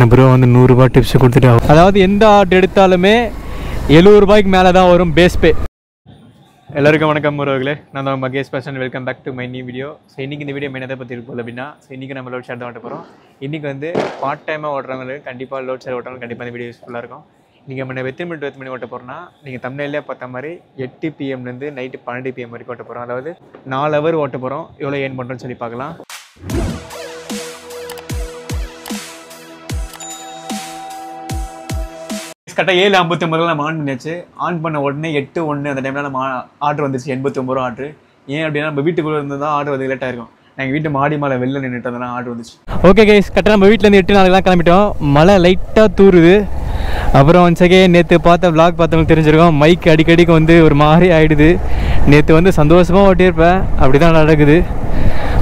அந்த ப்ரோ வந்து 100 ரூபாய் டிப்ஸ் கொடுத்துட்டு, அதாவது எந்த ஆர்டர் எடுத்தாலுமே 70 ரூபாய்க்கு மேலே தான் வரும் பேஸ் பே. எல்லாருக்கும் வணக்கம் உறவுகளே, நான் தான் மகேஷ் பேசன். Welcome back to my new video. So இன்றைக்கி இந்த வீடியோ மெயினாக பற்றி இருக்கும் அப்படின்னா, ஸோ இன்றைக்கி நம்ம லோட் ஷேர் தான் ஓட்ட போகிறோம். இன்றைக்கி வந்து பார்ட் டைமாக ஓட்டுறவங்களுக்கு கண்டிப்பாக லோட் ஷேர் ஓட்டுறவங்க கண்டிப்பாக இந்த வீடியோ யூஸ்ஃபுல்லாக இருக்கும். நீங்கள் நம்ம எத்தனை மணி ஓட்ட போகிறோன்னா, நீங்கள் தமிழ்லேயே பார்த்த மாதிரி 8 PM நைட்டு 12 PM வரைக்கும் ஓட்ட போகிறோம். அதாவது 4 ஹவர் ஓட்ட போகிறோம். எவ்வளோ ஏர்ன் பண்ணுறோன்னு சொல்லி பார்க்கலாம். கரெக்டாக 7:59 நம்ம ஆன் பண்ணியாச்சு. ஆன் பண்ண உடனே 8:01 அந்த டைமில் நம்ம ஆர்டர் வந்துச்சு. 89 ரூபா ஆர்டர். ஏன் அப்படின்னா நம்ம வீட்டுக்குள்ளே இருந்து தான் ஆர்டர் வந்து லேட்டாக இருக்கும். நாங்கள் வீட்டு மாடி மேலே வெளில நின்றுட்டு வந்தோம்னா ஆர்டர் வந்துச்சு. ஓகே கைஸ், கரெக்டாக நம்ம வீட்டிலேருந்து 8 கிளம்பிட்டோம். மழை லைட்டாக தூருது. அப்புறம் ஒன்ஸகே நேற்று பார்த்த விளாக் பார்த்தவங்களுக்கு தெரிஞ்சிருக்கோம், மைக் அடிக்கடிக்கு வந்து ஒரு மாதிரி ஆகிடுது. நேற்று வந்து சந்தோஷமாக ஓட்டியிருப்பேன், அப்படி தான் நடக்குது.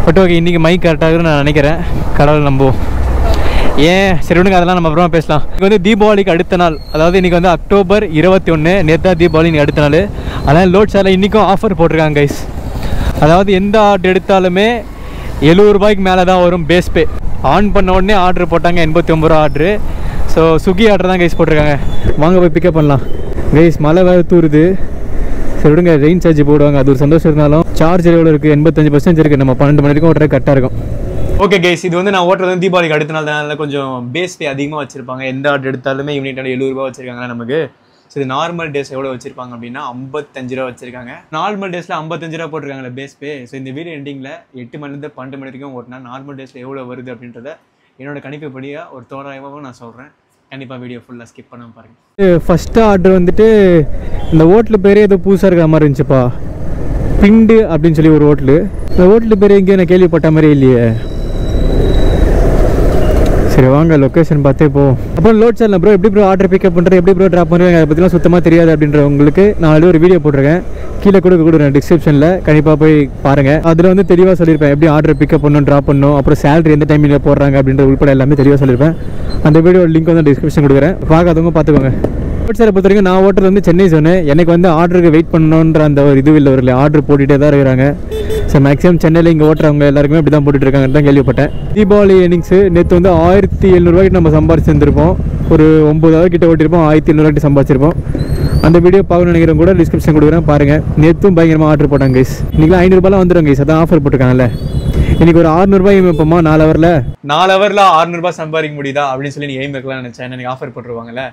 பட் ஓகே, இன்றைக்கி மைக் கரெக்டாகுதுன்னு நான் நினைக்கிறேன். கடவுள் நம்புவோம். ஏன் சரி விடுங்க, அதெல்லாம் நம்ம அப்புறமா பேசலாம். இன்றைக்கி வந்து தீபாவளிக்கு அடுத்த நாள், அதாவது இன்றைக்கி வந்து அக்டோபர் 21. நேற்று தான் தீபாவளி, இன்றைக்கி அடுத்த நாள். அதனால் லோட் ஷேரில் இன்றைக்கும் ஆஃபர் போட்டிருக்காங்க கைஸ். அதாவது எந்த ஆர்டர் எடுத்தாலுமே 70 ரூபாய்க்கு மேலே தான் வரும் பேஸ் பே. ஆன் பண்ண உடனே ஆர்டர் போட்டாங்க 89 ரூபா ஆர்டரு. ஸோ ஸ்விக்கி ஆர்டர் தான் கைஸ் போட்டிருக்காங்க. வாங்க போய் பிக்கப் பண்ணலாம் கைஸ். மழை வேறு தூருது. சரி விடுங்க, ரெயின் சார்ஜ் போடுவாங்க, அது ஒரு சந்தோஷம். இருந்தாலும் சார்ஜர் எவ்வளோ இருக்குது? 85% இருக்குது. நம்ம 12 மணி வரைக்கும் ஓட்டுறது கரெக்டாக இருக்கும். ஓகே கைஸ், இது வந்து நான் ஓட்டுறது வந்து தீபாவளிக்கு அடுத்த நாள் தான். கொஞ்சம் பேஸ் பே அதிகமாக வச்சிருப்பாங்க. எந்த ஆர்டர் எடுத்தாலுமே ஈவினிங் 70 ரூபா வச்சிருக்காங்க நமக்கு. ஸோ இது நார்மல் டேஸ் எவ்வளோ வச்சிருப்பாங்க அப்படின்னா 55 ரூபா வச்சிருக்காங்க. நார்மல் டேஸில் 55 ரூபா போட்டிருக்காங்களே பேஸ் பே. ஸோ இந்த வீடியோ எண்டிங்கில் 8 மணிலேருந்து 12 மணி வரைக்கும் ஓட்டினா நார்மல் டேஸில் எவ்வளோ வருது அப்படின்றத என்னோட கணிப்புப்படியாக ஒரு தோராயமாகவும் நான் சொல்கிறேன். கண்டிப்பாக வீடியோ ஃபுல்லாக ஸ்கிப் பண்ணாமல் பாருங்கள். ஃபஸ்ட்டு ஆர்டர் வந்துட்டு இந்த ஹோட்டலு பேரே ஏதோ புதுசாக இருக்கிற மாதிரி இருந்துச்சுப்பா. பிண்டு அப்படின்னு சொல்லி ஒரு ஹோட்டலு. இந்த ஹோட்டலு பேர் எங்கேயும் நான் கேள்விப்பட்ட மாதிரி இல்லையே. சரி வாங்க லொக்கேஷன் பார்த்தே போவோம். அப்புறம் லோட் ஷேரில் ப்ரோ எப்படி ப்ரோ ஆர்டர் பிக்கப் பண்ணுறது, எப்படி ப்ரோ ட்ராப் பண்ணுறது, அதை பற்றிலாம் சுத்தமாக தெரியாது அப்படின்றவங்களுக்கு நான் ஆல்ரெடி ஒரு வீடியோ போட்டிருக்கேன். கீழே கொடுக்குறேன் டிஸ்கிரிப்ஷனில், கண்டிப்பாக போய் பாருங்கள். அதில் வந்து தெளிவாக சொல்லியிருப்பேன் எப்படி ஆர்டர் பிக்கப் பண்ணணும், ட்ராப் பண்ணணும், அப்புறம் சேலரி எந்த டைமில் போடுறாங்க அப்படின்ற உள்பட எல்லாமே தெளிவாக சொல்லியிருப்பேன். அந்த வீடியோ லிங்க் வந்து டிஸ்கிரிப்ஷன் கொடுக்குறேன், பார்க்காதவங்க பார்த்துக்கோங்க. லோட் ஷேரை பொறுத்த வரைக்கும் நான் ஓட்டுறது வந்து சென்னை ஜோனு. எனக்கு வந்து ஆர்டருக்கு வெயிட் பண்ணணுன்ற அந்த ஒரு இது இல்லை, ஒரு ஆர்டர் போட்டுகிட்டே தான் இருக்கிறாங்க. ஸோ மேக்ஸிமம் சென்னையில் இங்கே ஓட்டுறவங்க எல்லாருக்குமே அப்படி தான் போட்டுட்ருக்காங்கன்னு தான் கேள்விப்பட்டேன். தீபாவளி ஏர்னிங்ஸு நேற்று வந்து 1700 ரூபாய்க்கு நம்ம சம்பாதிச்சிருந்துருப்போம். ஒரு 9 ஹவர் கிட்ட ஓட்டிருப்போம், 1700 ரூபாய்க்கு சம்பாதிச்சிருப்போம். அந்த வீடியோ பார்க்கணும்னு நினைக்கிறவங்க கூட டிஸ்கிரிப்ஷன் கொடுக்குறேன் பாருங்கள். நேற்றும் பயங்கரமாக ஆர்டர் போட்டாங்க கைஸ். இன்றைக்கி 500 ரூபாய்லாம் வந்துடும் கைஸ், அதான் ஆஃபர் போட்டிருக்காங்கல்ல. இன்றைக்கி ஒரு 600 ரூபாய் வைப்போமா 4 ஹவரில் 600 ரூபாய் சம்பாதிக்க முடியுதா அப்படின்னு சொல்லி நீங்கள் எய்ம் வைக்கலாம் நினச்சேன். எனக்கு ஆஃபர் போட்டுருவாங்கல்ல.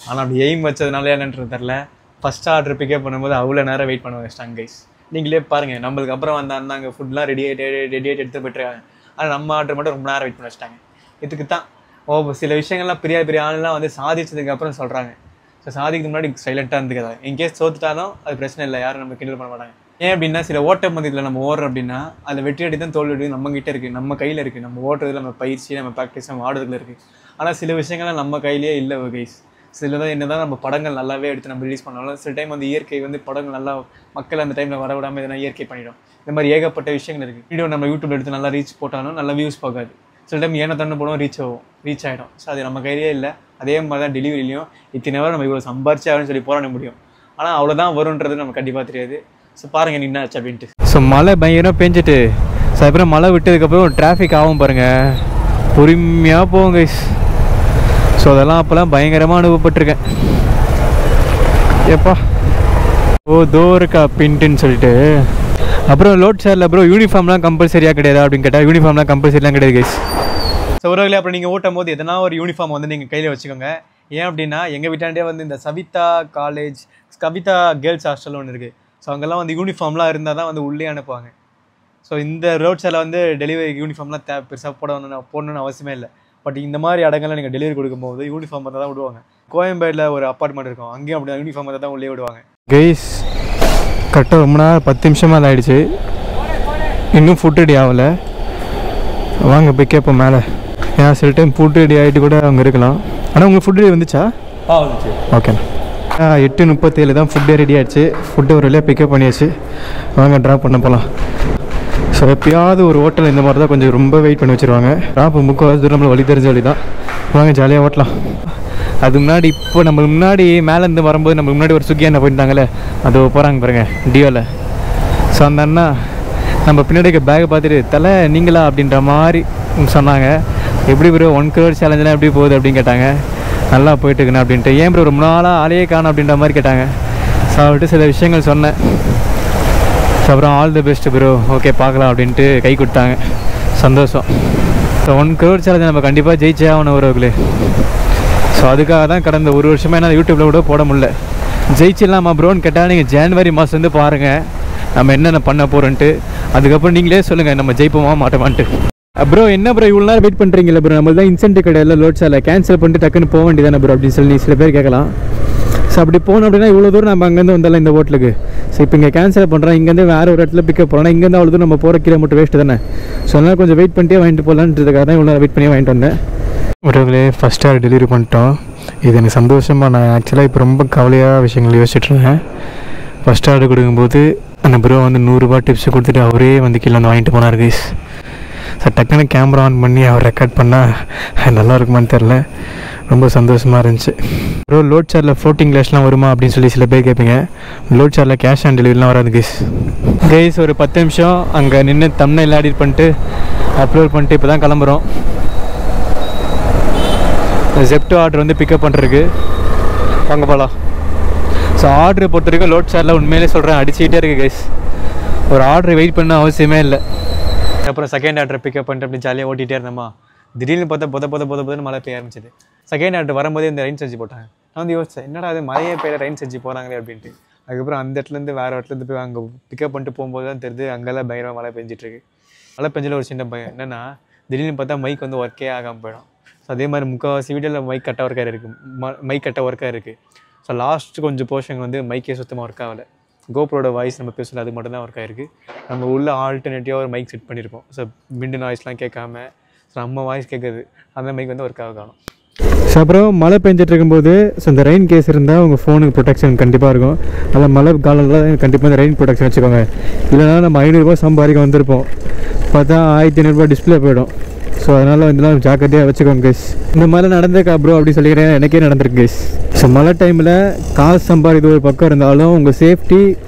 ஆனால் அப்படி எய்ம் வச்சதுனால என்னன்றது தெரில. ஃபஸ்ட் ஆர்டர் பிக்கப் பண்ணும்போது அவ்வளோ நேரம் வெயிட் பண்ண வச்சிட்டாங்க கைஸ். நீங்களே பாருங்கள், நம்மளுக்கு அப்புறம் வந்தாங்க ஃபுட்லாம் ரெடி ஆகிட்டு எடுத்து போய்ட்டுருக்காங்க. ஆனால் நம்ம ஆர்டர் மட்டும் ரொம்ப நேரம் வெயிட் பண்ண வச்சிட்டாங்க. இதுக்கு தான் சில விஷயங்கள்லாம் பெரிய பெரிய ஆளுலாம் வந்து சாதிச்சதுக்கு அப்புறம் சொல்கிறாங்க. ஸோ சாதிக்கு முன்னாடி சைலண்ட்டாக இருந்துக்காது. இன்கேஸ் தோத்துட்டாலும் அது பிரச்சனை இல்லை, யாரும் நம்ம கிண்டல் பண்ண மாட்டாங்க. ஏன் அப்படின்னா சில ஓட்ட மதியத்தில் நம்ம ஓடுறோம் அப்படின்னா அதில் வெற்றி அடி தான் தோல்வி அடி நம்மகிட்ட இருக்குது, நம்ம கையில் இருக்குது. நம்ம ஓட்டுறதுல நம்ம பயிற்சி, நம்ம ப்ராக்டிஸ், நம்ம ஆடுறதுல இருக்குது. ஆனால் சில விஷயங்கள்லாம் நம்ம கையிலே இல்லை கைஸ். சில தான் என்ன தான் நம்ம படங்கள் நல்லாவே எடுத்து நம்ம ரிலீஸ் பண்ணாலும் சில டைம் வந்து இயற்கை வந்து படங்கள் நல்லா மக்கள் அந்த டைமில் வர விடாமல் எதனா இயற்கை பண்ணிடும். இந்த மாதிரி ஏகப்பட்ட விஷயங்கள் இருக்குது. வீடியோ நம்ம யூடியூப்ல எடுத்து நல்லா ரீச் போட்டாலும் நல்லா வியூஸ் பார்க்காது. சில டைம் ஏன தண்ணு போடும் ரீச் ஆகிடும். ஸோ அது நம்ம கையிலே இல்லை. அதே மாதிரி தான் டெலிவரிலையும் இத்தனை நேரம் நம்ம இவ்வளோ சம்பாரிச்சாகணும்னு சொல்லி போராட முடியும். ஆனால் அவ்வளோதான் வருன்றது நமக்கு கண்டிப்பாக தெரியாது. ஸோ பாருங்கள் நின்னா ஆச்சு அப்படின்ட்டு. ஸோ மழை பயங்கரமாக பெஞ்சிட்டு ஸோ அப்புறம் மழை விட்டதுக்கப்புறம் டிராஃபிக் ஆகும் பாருங்கள். பொறுமையாக போவோம் கைஸ். ஸோ அதெல்லாம் அப்போல்லாம் பயங்கரமாக அனுபவப்பட்டிருக்கேன். எப்பா தோ இருக்கா பின்ட்டுன்னு சொல்லிட்டு. அப்புறம் லோட் ஷேரில் ப்ரோ யூனிஃபார்ம்லாம் கம்பல்சரியாக கிடையாது அப்படின்னு கேட்டால் யூனிஃபார்ம்லாம் கம்பல்சரிலாம் கிடையாது கைஸ். ஸோ ஒருவர்களே அப்புறம் நீங்கள் ஓட்டும் போது எதனா ஒரு யூனிஃபார்ம் வந்து நீங்கள் கையில் வச்சுக்கோங்க. ஏன் அப்படின்னா எங்கள் வீட்டாண்டே வந்து இந்த Savitha college, Kavitha girls hostel ஒன்று இருக்குது. ஸோ அங்கெல்லாம் வந்து யூனிஃபார்ம்லாம் இருந்தால் தான் வந்து உள்ளே அனுப்புவாங்க. ஸோ இந்த ரோட் ஷேரில் வந்து டெலிவரி யூனிஃபார்ம்லாம் பெருசாக போடணும்னு அவசியமே இல்லை. பட் இந்த மாதிரி இடங்கள்ல நீங்கள் டெலிவரி கொடுக்கும்போது யூனிஃபார்ம் இருந்தால் தான் விடுவாங்க. கோயம்பேடில் ஒரு அப்பார்ட்மெண்ட் இருக்கும், அங்கேயும் அப்படி தான் யூனிஃபார்ம் இருந்தால் தான் உள்ளே விடுவாங்க கைஸ். கரெக்டாக ரொம்ப நேரம் 10 நிமிஷம் மேலே ஆகிடுச்சு, இன்னும் ஃபுட் ரெடி ஆகலை. வாங்க பிக்கப் மேலே. ஏன்னா சில டைம் ஃபுட் ரெடி ஆகிட்டு கூட அவங்க இருக்கலாம். ஆனால் உங்களுக்கு ஃபுட் ரெடி வந்துச்சா? வந்துச்சு. ஓகேண்ணா. 8:37 தான் ஃபுட்டே ரெடி ஆகிடுச்சு. ஃபுட்டு ஒரு வழியாக பிக்கப் பண்ணியாச்சு. வாங்க ட்ராப் பண்ண போகலாம். ஸோ எப்பயாவது ஒரு ஹோட்டல் இந்த மாதிரி தான் கொஞ்சம் ரொம்ப வெயிட் பண்ணி வச்சுருவாங்க. ட்ராப் முக்கால்வாசி தூரம் நம்மளை வழி தெரிஞ்ச வழி தான். வாங்க ஜாலியாக ஓட்டலாம். அது முன்னாடி இப்போ நம்ம முன்னாடி மேலேருந்து வரும்போது நம்ம முன்னாடி ஒரு ஸ்விக்கி அண்ணா போயிருந்தாங்களே, அது போகிறாங்க பாருங்கள் டியோவில். ஸோ அந்த அண்ணா நம்ம பின்னாடி பேக்கை பார்த்துட்டு தலை நீங்களா அப்படின்ற மாதிரி சொன்னாங்க. எப்படி ப்ரோ 1 crore சேலஞ்செலாம் எப்படி போகுது அப்படின்னு கேட்டாங்க. நல்லா போயிட்டுருக்குண்ணா அப்படின்ட்டு. ஏன் ப்ரோ ரொம்ப நாளாக ஆளையே காணும் அப்படின்ற மாதிரி கேட்டாங்க. ஸோ அவர்கிட்ட சில விஷயங்கள் சொன்னேன். ஸோ அப்புறம் all the best bro, okay பார்க்கலாம் அப்படின்ட்டு கை கொடுத்தாங்க. சந்தோஷம். ஸோ 1 crore சேலஞ்சு நம்ம கண்டிப்பாக ஜெயிச்சே ஆகணும் உறவுகளே. ஸோ அதுக்காக தான் கடந்த ஒரு வருஷமாக என்ன யூடியூப்பில் கூட போட முடியல. ஜெயிச்சிடலாமா ப்ரோன்னு கேட்டால் நீங்கள் ஜனவரி மாதம் பாருங்கள் நம்ம என்னென்ன பண்ண போகிறோன்ட்டு. அதுக்கப்புறம் நீங்களே சொல்லுங்கள் நம்ம ஜெயிப்போமா மாட்டோமான்ட்டு. ப்ரோ என்ன ப்ரோ இவ்வளோ நேரம் வெயிட் பண்ணுறீங்களா ப்ரோ, நம்ம தான் இன்சென்டிவ் கிடையாது லோட் சாரில் கேன்சல் பண்ணிட்டு டக்குன்னு போக வேண்டியதானே ப்ரோ அப்படின்னு சொல்லி சில பேர் கேட்கலாம். ஸோ அப்படி போனோம் அப்படின்னா இவ்வளோ தூரம் நம்ம அங்கேருந்து வந்தாலும் இந்த ஹோட்டலுக்கு. ஸோ இப்போ இங்கே கேன்சல் பண்ணுறோம், இங்கேருந்து வேறு ஒரு இடத்துல பிக்கப் போகிறோம். இங்கேருந்து அவ்வளோ தூரம் நம்ம போகிற கிலோமீட்டர் வேஸ்ட்டு தானே. ஸோ அதனால் கொஞ்சம் வெயிட் பண்ணிட்டே வாங்கிட்டு போகலான்றதுக்காக தான் இவ்வளோ வெயிட் பண்ணி வாங்கிட்டு வந்தேன். உறவுகளே ஃபஸ்ட் ஆர்டர் டெலிவரி பண்ணிட்டோம். இது எனக்கு சந்தோஷமாக, நான் ஆக்சுவலாக இப்போ ரொம்ப கவலையாக விஷயங்கள் யோசிச்சுட்ருக்கேன். ஃபஸ்ட் ஆர்டர் கொடுக்கும்போது அந்த ப்ரோ வந்து 100 ரூபா டிப்ஸ் கொடுத்துட்டு அவரே வந்து கீழே வந்து வாங்கிட்டு போனார் கைஸ். சார் டக்குன்னு கேமரா ஆன் பண்ணி அவர் ரெக்கார்ட் பண்ணால் நல்லா இருக்குமான்னு தெரில. ரொம்ப சந்தோஷமாக இருந்துச்சு. ப்ரோ லோட் சாரில் ஃப்ளோட்டிங் கிளாஸ்லாம் வருமா அப்படின்னு சொல்லி சில பேர் கேட்பீங்க. லோட் சாரில் கேஷ் ஆன் டெலிவரிலாம் வராது கைஸ். ஒரு 10 நிமிஷம் அங்கே நின்று தம்ப்நெயில் எடிட் பண்ணிட்டு அப்லோட் பண்ணிட்டு இப்போ தான் கிளம்புறோம். ஜெப்டோ ஆர்டர் வந்து பிக்கப் பண்ணுறதுக்கு வாங்க போகலாம். ஸோ ஆர்டரை பொறுத்த வரைக்கும் லோட் சாரில் உண்மையிலே சொல்கிறேன் அடிச்சுக்கிட்டே இருக்குது கைஸ். ஒரு ஆர்டரை வெயிட் பண்ண அவசியமே இல்லை. அப்புறம் செகண்ட் ஆர்டரை பிக்கப் பண்ணிட்டு அப்படி ஜாலியாக ஓட்டிகிட்டே இருந்தோமா, திடீர்னு பார்த்தா பொதன்னு மழை பெய்ய ஆரம்பிச்சிது. செகண்ட் ஆர்டர் வரும்போதே இந்த ரெயின் செஞ்சு போட்டாங்க. நான் வந்து யோசிச்சேன் என்னடா அது மழையே பெய்ய ரெயின் செஞ்சு போகிறாங்களே அப்படின்ட்டு. அதுக்கப்புறம் அந்த இடத்துலேருந்து வேறு இடத்துலேருந்து போய் அங்கே பிக்கப் பண்ணிட்டு போகும்போது தான் தெரியுது அங்கெல்லாம் பயங்கரமாக மழை பெஞ்சிட்ருக்கு. மழை பெஞ்சில் ஒரு சின்ன பயம் என்னென்னா திடீர்னு பார்த்தா மைக் வந்து ஒர்க்கே ஆகாமல் போயிடும். ஸோ அதே மாதிரி முக்கால்வாசி வீடியோவில் மைக் கட்ட ஒர்க்காக இருக்குது, மைக் கட்ட ஒர்க்காக இருக்குது. ஸோ லாஸ்ட்டு கொஞ்சம் போர்ஷன் வந்து மைக்கே சுத்தமாக ஒர்க் ஆகலை. கோப்ரோட வாய்ஸ் நம்ம பேசல அது மட்டும் தான் ஒர்க் ஆகிருக்கு. நம்ம உள்ள ஆல்டர்னேட்டிவாக ஒரு மைக் செட் பண்ணியிருப்போம். ஸோ விண்டு நாய்ஸ்லாம் கேட்காம ஸோ நம்ம வாய்ஸ் கேட்குது, அந்த மைக் வந்து ஒர்க் ஆகணும். ஸோ அப்புறம் மழை பெஞ்சிட்டு இருக்கும்போது ஸோ இந்த ரெயின் கேஸ் இருந்தால் உங்கள் ஃபோனுக்கு ப்ரொடெக்ஷன் கண்டிப்பாக இருக்கும். அதில் மழை காலத்தில் கண்டிப்பாக இந்த ரெயின் ப்ரொடெக்ஷன் வச்சுக்கோங்க. இல்லைனா நம்ம 500 ரூபா சம்பாதிக்க வந்திருப்போம், பார்த்தா 1500 ரூபா டிஸ்பிளே போயிடும். ஸோ அதனால் இதெல்லாம் ஜாக்கிரதையாக வச்சுக்கோங்க கைஸ். இந்த மாதிரிலாம் நடந்திருக்கா ப்ரோ அப்படி சொல்லிக்கிறேன், எனக்கே நடந்திருக்கு கைஸ். ஸோ மழை டைமில் காசு சம்பாதிக்கிறது ஒரு பக்கம் இருந்தாலும் உங்கள் சேஃப்டி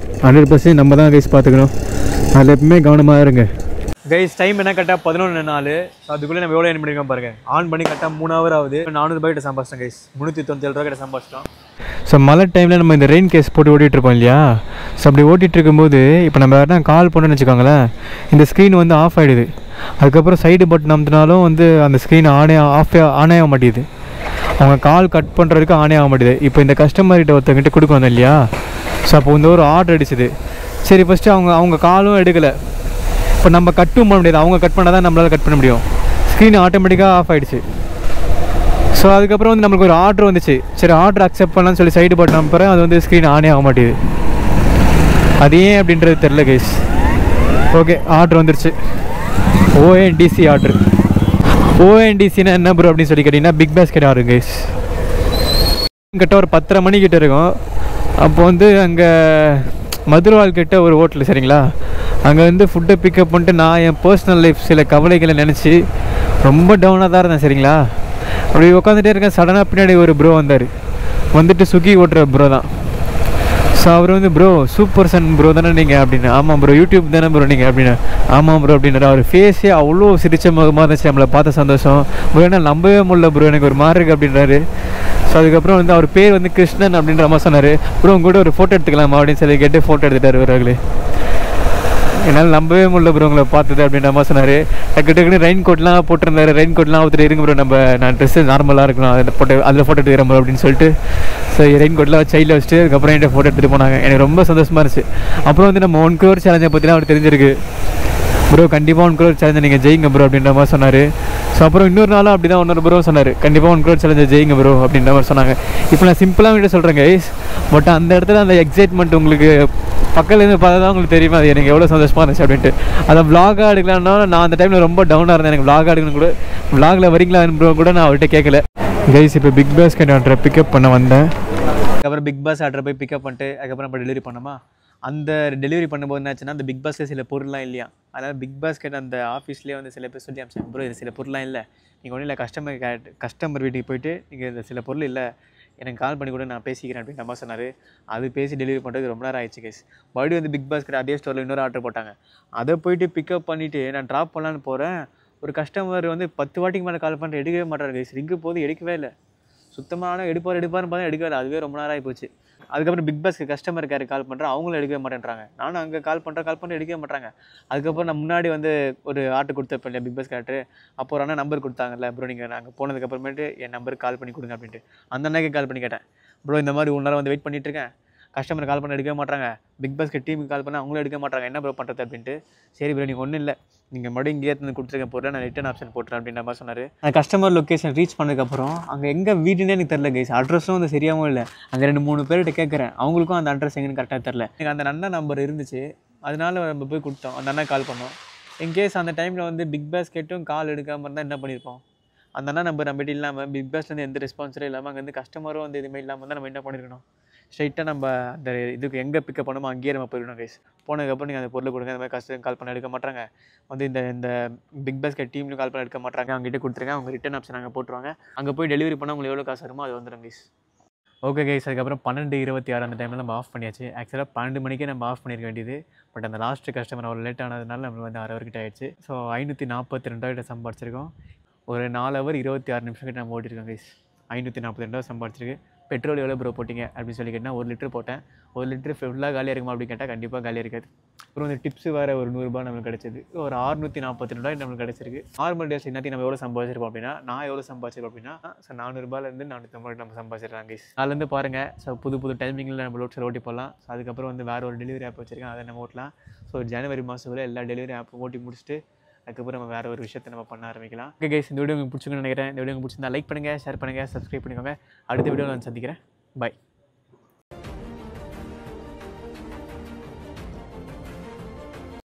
100% நம்ம தான் கைஸ் பார்த்துக்கணும். அதில் எப்பவுமே கவனமாக இருங்க கைஸ். டைம் என்ன கரெக்டாக 11:04. அதுக்குள்ளே நம்ம எவ்வளோ என் பண்ணியிருக்கோம் பாருங்கள். ஆன் பண்ணி கரெக்டாக 3 ஹவர் ஆகுது. 400 ரூபாய் கிட்ட சம்பாதிச்சிட்டோம் கைஸ். 397 ரூபா கிட்ட சம்பாதிச்சிட்டோம். ஸோ மழை டைமில் நம்ம இந்த ரெயின் கேஸ் போட்டு ஓட்டிகிட்ருப்போம் இல்லையா. ஸோ அப்படி ஓட்டிகிட்டு இருக்கும்போது இப்போ நம்ம யாருனா கால் பண்ணணும்னு வச்சுக்கோங்களேன், இந்த ஸ்க்ரீன் வந்து ஆஃப் ஆகிடுது. அதுக்கப்புறம் சைடு பட்டன் அமுத்தினாலும் வந்து அந்த ஸ்க்ரீன் ஆனே ஆக மாட்டேங்குது. அவங்க கால் கட் பண்ணுறதுக்கு ஆனே ஆக மாட்டேது. இப்போ இந்த கஸ்டமர்கிட்ட ஒருத்தங்கிட்ட கொடுக்கணும் இல்லையா. ஸோ அப்போ வந்து ஒரு ஆர்டர் அடிச்சுது. சரி ஃபஸ்ட்டு அவங்க காலும் எடுக்கலை. இப்போ நம்ம கட்டும் பண்ண முடியாது, அவங்க கட் பண்ணால் தான் நம்மளால் கட் பண்ண முடியும். ஸ்க்ரீன் ஆட்டோமேட்டிக்காக ஆஃப் ஆகிடுச்சு. ஸோ அதுக்கப்புறம் வந்து நம்மளுக்கு ஒரு ஆர்டர் வந்துச்சு. சரி ஆர்டர் அக்செப்ட் பண்ணலான்னு சொல்லி சைடு பட்டன் அனுப்புகிறேன், அது வந்து ஸ்க்ரீன் ஆனே ஆக மாட்டேது. அது ஏன் அப்படின்றது தெரில கைஸ். ஓகே ஆர்டர் வந்துருச்சு. ONDC order. ONDCனா என்ன ப்ரோ அப்படின்னு சொல்லி கேட்டிங்கன்னா பிக் பாஸ்கெட் ஆர்டர் கைஸ். கிட்ட ஒரு 10:30 மணிக்கிட்ட இருக்கும். அப்போ வந்து அங்கே மதுரவால் கிட்ட ஒரு ஹோட்டல் சரிங்களா, அங்கே வந்து ஃபுட்டை பிக்கப் பண்ணிட்டு நான் என் பர்சனல் லைஃப் சில கவலைகளை நினச்சி ரொம்ப டவுனாக தான் இருந்தேன் சரிங்களா. அப்படி உட்காந்துட்டே இருக்கேன். சடனாக பின்னாடி ஒரு ப்ரோ வந்தார். வந்துட்டு சுகி ஓட்டுற ப்ரோ தான். ஸோ அவர் வந்து ப்ரோ சூப்பர் சன் ப்ரோ தானே நீங்கள் அப்படின்னு. ஆமாம் ப்ரோ யூடியூப் தானே ப்ரோ நீங்கள் அப்படின்னு. ஆமாம் ப்ரோ அப்படின்னாரு. அவர் ஃபேஸே அவ்வளோ சிரிச்ச முகமாக இருந்துச்சு. நம்மளை பார்த்த சந்தோஷம் ப்ரோ, என்ன நம்பவே முடியல ப்ரோ, எனக்கு ஒரு மாதிரி இருக்குது அப்படின்றாரு. ஸோ அதுக்கப்புறம் வந்து அவர் பேர் வந்து கிருஷ்ணன் அப்படின்ற மாதிரி சொன்னார். ப்ரோ உங்க கூட ஒரு ஃபோட்டோ எடுத்துக்கலாமா அப்படின்னு சொல்லி கேட்டு ஃபோட்டோ எடுத்துட்டார் அவர்களே. என்னால் நம்பவே முடியல ப்ரோ உங்களை பார்த்தது அப்படின்ற மாதிரி சொன்னார். டக்குன்னு ரெயின் கோட்லாம் போட்டிருந்தாரு. ரெயின் கோட்லாம் ஊற்றுட்டு இருங்க ப்ரோ, நான் ட்ரெஸ்ஸு நார்மலாக இருக்கணும், அதில் ஃபோட்டோ எடுத்துக்கிறேன் ப்ரோ அப்படின்னு சொல்லிட்டு. ஸோ ரெயின் கோட்லாம் சைடில் வச்சுட்டு அதுக்கப்புறம் என்கிட்ட ஃபோட்டோ எடுத்துகிட்டு போனாங்க. எனக்கு ரொம்ப சந்தோஷமாக இருந்துச்சு. அப்புறம் வந்து நம்ம 1 crore சேலஞ்சை பற்றிலாம் அவர் தெரிஞ்சிருக்கு. ப்ரோ கண்டிப்பாக 1 crore சேலஞ்சை நீங்கள் ஜெயிங்க ப்ரோ அப்படின்ற மாதிரி சொன்னார். ஸோ அப்புறம் இன்னொரு நாளும் அப்படி தான் இன்னொரு ப்ரோ சொன்னார், கண்டிப்பாக 1 crore சேலஞ்சை ஜெயிங்க ப்ரோ அப்படின்ற மாதிரி சொன்னாங்க. இப்போ நான் சிம்பிளாக கிட்ட சொல்கிறேன் கைஸ். பட் அந்த இடத்துல அந்த எக்ஸைட்மெண்ட் உங்களுக்கு பக்கத்துலேருந்து பார்த்தா தான் உங்களுக்கு தெரியுமா அது எனக்கு எவ்வளோ சந்தோஷமாக இருந்துச்சு அப்படின்ட்டு. அதை விளாகாக எடுக்கலான்னா நான் அந்த டைமில் ரொம்ப டவுனாக இருந்தேன். எனக்கு விளாகாக எடுக்கணும் கூட, விளாகில் வரீங்களா ப்ரோ கூட நான் அவர்கிட்ட கேட்கல கைஸ். இப்போ பிக் பாஸ்கெட் ஆர்டரை பிக்கப் பண்ண வந்தேன். அதுக்கப்புறம் பிக் பாஸ் ஆர்டரை போய் பிக்கப் பண்ணிட்டு அதுக்கப்புறம் நம்ம டெலிவரி பண்ணோமா. அந்த டெலிவரி பண்ணும்போது என்னாச்சுன்னா அந்த பிக் பாஸ்க்கு சில பொருள்லாம் இல்லையா. அதனால் பிக் பாஸ்கெட் அந்த ஆஃபீஸ்லேயே வந்து சில பேர் சொல்லி அமிச்சாங்க, ப்ரோ இது சில பொருள்லாம் இல்லை, நீங்கள் ஒன்றும் இல்லை கஸ்டமர் வீட்டுக்கு போய்ட்டு நீங்கள் இந்த சில பொருள் இல்லை எனக்கு கால் பண்ணி கூட நான் பேசிக்கிறேன் அப்படின்னு நம்ம சொன்னார். அது பேசி டெலிவரி பண்ணுறது ரொம்ப நேரம் ஆயிடுச்சு கேஸ். மறுபடியும் வந்து பிக் பாஸ்கெட் அதே ஸ்டோரில் இன்னொரு ஆர்டர் போட்டாங்க. அதை போய்ட்டு பிக்கப் பண்ணிவிட்டு நான் ட்ராப் பண்ணலான்னு போகிறேன். ஒரு கஸ்டமர் வந்து 10 வாட்டிக்கு மேலே கால் பண்ணுற எடுக்கவே மாட்டாரு கைஸ். ரிங்கு போது எடுக்கவே இல்லை. சுத்தமான எடுப்பார்னு பார்த்தா எடுக்கவே இல்லை. அதுவே ரொம்ப நேரம் ஆகி போச்சு. அதுக்கப்புறம் பிக் பாஸ்க்கு கஸ்டமர் கேர் கால் பண்ணுறேன், அவங்களும் எடுக்கவே மாட்டேன்றாங்க. நானும் அங்கே கால் பண்ணி எடுக்கவே மாட்டாங்க. அதுக்கப்புறம் நான் முன்னாடி வந்து ஒரு ஆர்டர் கொடுத்தப்ப இல்லையா பிக் பாஸ் கேரக்டர், அப்போ ஒரு அண்ணா நம்பர் கொடுத்தாங்கல்ல ப்ரோ, நீங்கள் நாங்கள் போனதுக்கப்புறமேட்டு என் நம்பருக்கு கால் பண்ணி கொடுங்க அப்படின்ட்டு. அந்த அண்ணாக்கே கால் பண்ணி கேட்டேன், ப்ரோ இந்த மாதிரி 1 நேரம் வந்து வெயிட் பண்ணிட்டுருக்கேன், கஸ்டமர் கால் பண்ண எடுக்கவே மாட்டாங்க, பிக் பாஸ்க்கு டீமுக்கு கால் பண்ணால் அவங்களும் எடுக்க மாட்டாங்க, என்ன ப்ரோ பண்ணுறது அப்படின்ட்டு. சரி ப்ரோ நீங்கள் ஒன்றும் இல்லை, நீங்கள் மறுபடியும் இங்கேயே எடுத்து கொடுத்துருக்க போகிறேன், நான் ரிட்டன் ஆப்ஷன் போட்டுறேன் அப்படின்ற மாதிரி சொன்னார். அந்த கஸ்டமர் லொக்கேஷன் ரீச் பண்ணதுக்கப்புறம் அங்கே எங்கே வீடுன்னே எனக்கு தெரில கைஸ். அட்ரஸும் வந்து சரியாகவும் இல்லை. அங்கே 2-3 பேர்கிட்ட கேட்குறேன், அவங்களுக்கும் அந்த அட்ரஸ் எங்கன்னு கரெக்டாக தெரில. எனக்கு அந்த அண்ணா நம்பர் இருந்துச்சு, அதனால நம்ம போய் கொடுத்தோம், அந்த அண்ணா கால் பண்ணோம். இன்கேஸ் அந்த டைமில் வந்து பிக் பாஸ் கேட்டும் கால் எடுக்காமல் இருந்தால் என்ன பண்ணியிருப்போம்? அந்த அண்ணா நம்பர் நம்மகிட்ட இல்லாமல், பிக் பாஸ்லேருந்து எந்த ரெஸ்பான்ஸரும் இல்லாமல், அங்கேருந்து கஸ்டமரும் வந்து எதுவுமே இல்லாமல் தான் நம்ம என்ன பண்ணியிருக்கணும்? ஸ்ட்ரைட்டாக நம்ம அந்த இதுக்கு எங்கே பிக்கப் பண்ணுமோ அங்கேயே நம்ம போயிடணும் கைஸ். போனதுக்கப்புறம் நீங்கள் அந்த பொருளை கொடுங்க, அந்த மாதிரி கஸ்டமர் கால் பண்ண எடுக்க மாட்டாங்க, வந்து இந்த பிக் பாஸ்கெட் டீம்லையும் கால் பண்ண எடுக்க மாட்டாங்க, அவங்ககிட்ட கொடுத்துருங்க, அவங்க ரிட்டன் ஆப்ஷன் அங்கே போட்டுருவாங்க. அங்கே போய் டெலிவரி பண்ணால் உங்களுக்கு எவ்வளோ காசு வருமோ அது வந்துடும் கைஸ். ஓகே கைஸ், அதுக்கப்புறம் 12:26 அந்த டைமில் நம்ம ஆஃப் பண்ணியாச்சு. ஆக்சுவலாக 12 மணிக்கே நம்ம ஆஃப் பண்ணியிருக்க வேண்டியது. பட் அந்த லாஸ்ட்டு கஸ்டமர் அவ்வளோ லேட் ஆனதுனால நம்மளுக்கு வந்து 6 ஹவர் கிட்ட ஆயிடுச்சு. ஸோ 542 சம்பாதிச்சிருக்கோம். ஒரு 4 ஹவர் 26 நிமிஷம் கிட்ட நம்ம ஓட்டிருக்கோம் கைஸ். 542 சம்பாதிச்சிருக்கு. பெட்ரோல் எவ்வளோ ப்ரோ போட்டிங்க அப்படின்னு சொல்லி கேட்டால் 1 லிட்டர் போட்டேன். 1 லிட்டர் ஃபுல்லாக காலியாக இருக்குமா அப்படின்னு கேட்டால் கண்டிப்பாக காலியாக இருக்காது. அப்புறம் இந்த டிப்ஸு வேறு ஒரு 100 ரூபாய் நம்மளுக்கு கிடச்சிது. ஒரு 642 நம்மளுக்கு கிடச்சிருக்கு. நார்மல் டேஸ் இன்னத்தையும் நம்ம எவ்வளோ சம்பாதிச்சிருப்போம் அப்படின்னா, நான் எவ்வளோ சம்பாதிச்சிருப்போம் அப்படின்னா, ஸோ 400 ரூபாயிலேருந்து 450 நம்ம சம்பாதிச்சிடலாம் கைஸ். அதுலேருந்து பாருங்கள், ஸோ புது டைமிங்கில் நம்ம லோட்ஸில் ஓட்டி போடலாம். ஸோ அதுக்கப்புறம் வந்து வேறு ஒரு டெலிவரி ஆப் வச்சுருக்கேன், அதை நம்ம ஓட்டலாம். ஸோ ஜனவரி மாதத்தில் எல்லா டெலிவரி ஆப்பும் ஓட்டி முடிச்சுட்டு அதுக்கப்புறம் நம்ம வேறு ஒரு விஷயத்தை நம்ம பண்ண ஆரம்பிக்கலாம். ஓகே கைஸ், இந்த வீடியோ உங்களுக்கு பிடிச்சிருக்குன்னு நினைக்கிறேன். இந்த வீடியோ உங்களுக்கு பிடிச்சிருந்தா லைக் பண்ணுங்கள், ஷேர் பண்ணுங்கள், சப்ஸ்கிரைப் பண்ணிக்கோங்க. அடுத்த வீடியோவில் நான் சந்திக்கிறேன். பாய்.